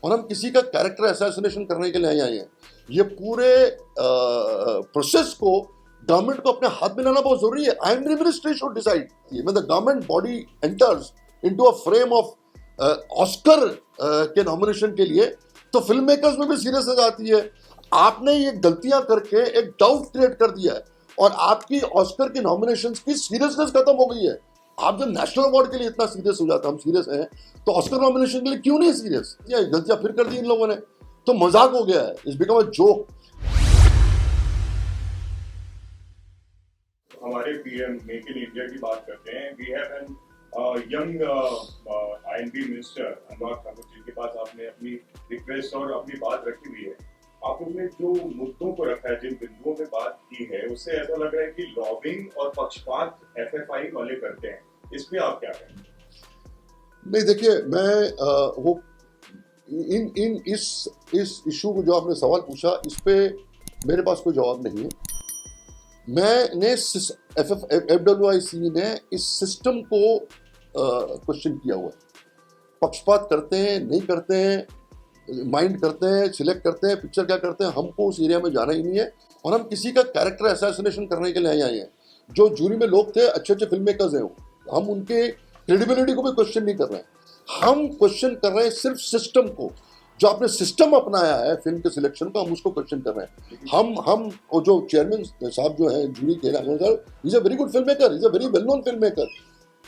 और हम किसी का कैरेक्टर असैसिनेशन करने के लिए नहीं आए हैं। ये पूरे प्रोसेस को गवर्नमेंट को अपने हाथ में लाना बहुत जरूरी है। IMD ministry should decide. When the government body enters into a frame of Oscar के नॉमिनेशन के लिए, तो फिल्म मेकर्स में भी सीरियसनेस आती है। आपने ये गलतियां करके एक डाउट क्रिएट कर दिया है और आपकी ऑस्कर की नॉमिनेशंस की सीरियसनेस खत्म हो गई है। आप जब नेशनल अवार्ड के लिए इतना सीरियस हो जाता, हम सीरियस हैं, तो ऑस्कर नॉमिनेशन के लिए क्यों नहीं सीरियस? ये गलतियां फिर कर दी इन लोगों ने, तो मजाक हो गया है। It's become a joke. हमारे पीएम मेक इन इंडिया की बात करते हैं। We have an young INB minister Anurag Thakur ji के पास आपने अपनी रिक्वेस्ट और अपनी बात रखी हुई है। आपने जो मुद्दों को रखा है, जिन बिंदुओं में बात की है, उससे ऐसा लग रहा है कि लॉबिंग और पक्षपात एफएफआई वाले करते हैं। इस पे आप क्या कहेंगे? नहीं, देखिए, मैं वो इस इशू को जो आपने सवाल पूछा, इस पे मेरे पास कोई जवाब नहीं है। मैंने FWIC ने इस सिस्टम को क्वेश्चन किया हुआ है। पक्षपात करते हैं, नहीं करते हैं, माइंड करते हैं, सिलेक्ट करते हैं, पिक्चर क्या करते हैं, हमको उस एरिया में जाना ही नहीं है। और हम किसी का कैरेक्टर असैसिनेशन करने के लिए नहीं आए हैं। जो जूरी में लोग थे, अच्छे अच्छे फिल्म मेकर्स हैं, हम उनके क्रेडिबिलिटी को भी क्वेश्चन नहीं कर रहे हैं। हम क्वेश्चन कर रहे हैं सिर्फ सिस्टम को। जो आपने सिस्टम अपनाया है फिल्म के सिलेक्शन का, हम उसको क्वेश्चन कर रहे हैं। हम वो जो चेयरमैन साहब जो है जूरी के, is a very good film maker, is a very well known film maker.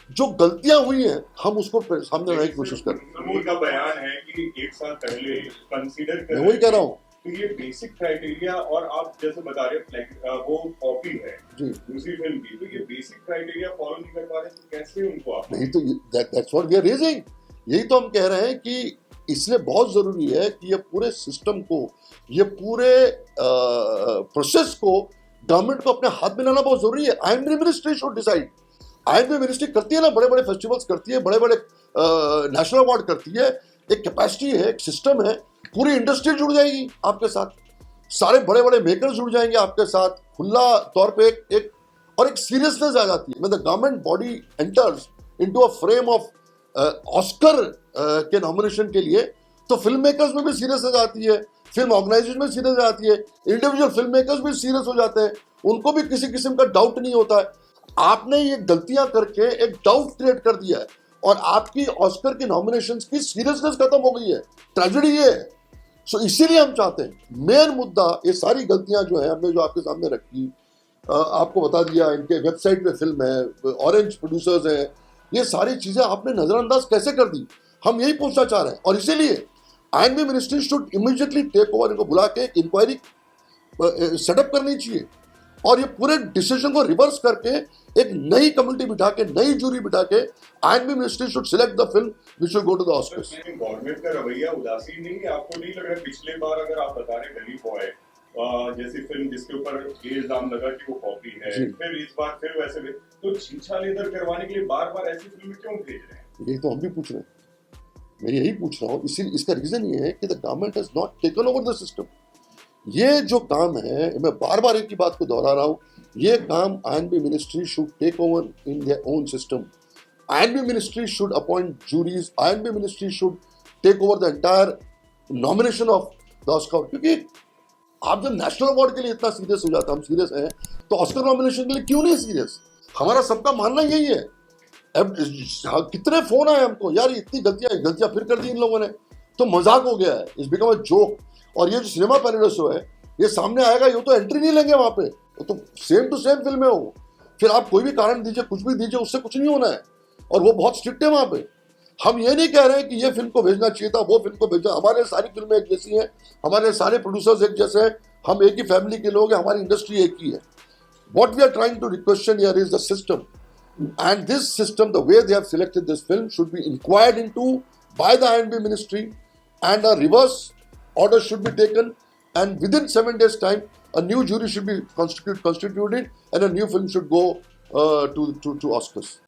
जो गलतियां हुई हैं, हम उसको सामने लाने की कोशिश कर रहे हैं। का बयान है कि 1 साल पहले कंसीडर कर, मैं वही कह रहा हूँ। तो ये बेसिक क्राइटेरिया, और आप जैसे बता रहे हैं वो कॉपी है दूसरी फिल्म की, तो ये बेसिक क्राइटेरिया फॉलो नहीं कर पा रहे, तो कैसे उनको आप नहीं, तो that's what we are raising. यही तो हम कह रहे हैं कि इसलिए बहुत जरूरी है कि ये पूरे सिस्टम को, ये पूरे प्रोसेस को गवर्नमेंट को अपने हाथ में लाना बहुत जरूरी है। IMD ministry should decide. IMD ministry करती है ना, बड़े बड़े फेस्टिवल्स करती है, बड़े बड़े नेशनल अवार्ड करती है। एक कैपेसिटी है, एक सिस्टम है। पूरी इंडस्ट्री जुड़ जाएगी आपके साथ, सारे बड़े बड़े मेकर्स जुड़ जाएंगे आपके साथ, खुला तौर पे एक सीरियसनेस आ जाती है। The government body enters into a frame of Oscar के नॉमिनेशन के लिए, तो फिल्म मेकर्स में भी सीरियसनेस आती है, फिल्म ऑर्गेनाइजेशन में सीरियस आती है, इंडिविजुअल फिल्म मेकर्स भी सीरियस हो जाते हैं, उनको भी किसी किस्म का डाउट नहीं होता है। आपने ये गलतियां करके एक डाउट क्रिएट कर दिया है और आपकी ऑस्कर की नॉमिनेशंस की सीरियसनेस खत्म हो गई है। ट्रेजेडी ये है। सो इसीलिए हम चाहते हैं, मेन मुद्दा ये सारी गलतियां जो है हमने जो आपके सामने रखी, आपको बता दिया, इनके वेबसाइट पे फिल्म है, ऑरेंज प्रोड्यूसर्स है, ये सारी चीजें आपने नजरअंदाज कैसे कर दी, हम यही पूछना चाह रहे हैं। और इसीलिए I and B ministry should immediately take over, इनको बुला के इंक्वायरी सेटअप करनी चाहिए और ये पूरे डिसीजन को रिवर्स करके एक नई कमेटी बिठा के, नई जूरी बिठा के, I and B ministry should select the film which will go to the Oscars. Government का रवैया उदासीन नहीं है? आपको नहीं लग रहा? पिछले बार अगर आप बता रहे गली बॉय जैसी फिल्म जिसके ऊपर ये इल्जाम लगा कि वो कॉपी है, फिर इस बार फिर वैसे भी, तो छीछा लेदर करवाने के लिए बार बार ऐसी फिल्में क्यों भेज रहे हैं? यही तो हम भी पूछ रहे हैं, मैं यही पूछ रहा हूँ। इसीलिए इसका रीजन ये है कि the government has not taken over the system. ये जो काम है, मैं बार बार एक ही बात को दोहरा रहा हूँ, ये काम I and B ministry should take over in their own system. I and B ministry should appoint juries, I and B ministry should take over the entire nomination of the Oscar. क्योंकि आप जब नेशनल अवार्ड के लिए इतना सीरियस हो जाता, हम सीरियस हैं, तो ऑस्कर नॉमिनेशन के लिए क्यों नहीं सीरियस? हमारा सबका मानना यही है। अब कितने फोन आए हमको, यार इतनी गलतियां फिर कर दी इन लोगों ने, तो मजाक हो गया है। It's become a joke. और ये जो सिनेमा पैराडाइस है, ये सामने आएगा, ये तो एंट्री नहीं लेंगे वहां पे, तो सेम टू सेम फिल्म है वो। फिर आप कोई भी कारण दीजिए, कुछ भी दीजिए, उससे कुछ नहीं होना है। और वो बहुत स्ट्रिक्ट है वहां पे। हम ये नहीं कह रहे हैं कि ये फिल्म को भेजना चाहिए था, वो फिल्म को भेजना। हमारे सारी फिल्में एक जैसी हैं, हमारे सारे प्रोड्यूसर्स एक जैसे हैं, हम एक ही फैमिली के लोग हैं, हमारी इंडस्ट्री एक ही है। What we are trying to question here is the system, and this system, the way they have selected this film, should be inquired into by the INB ministry, and a reverse order should be taken, and within 7 days time a new jury should be constituted, and a new film should go to Oscars.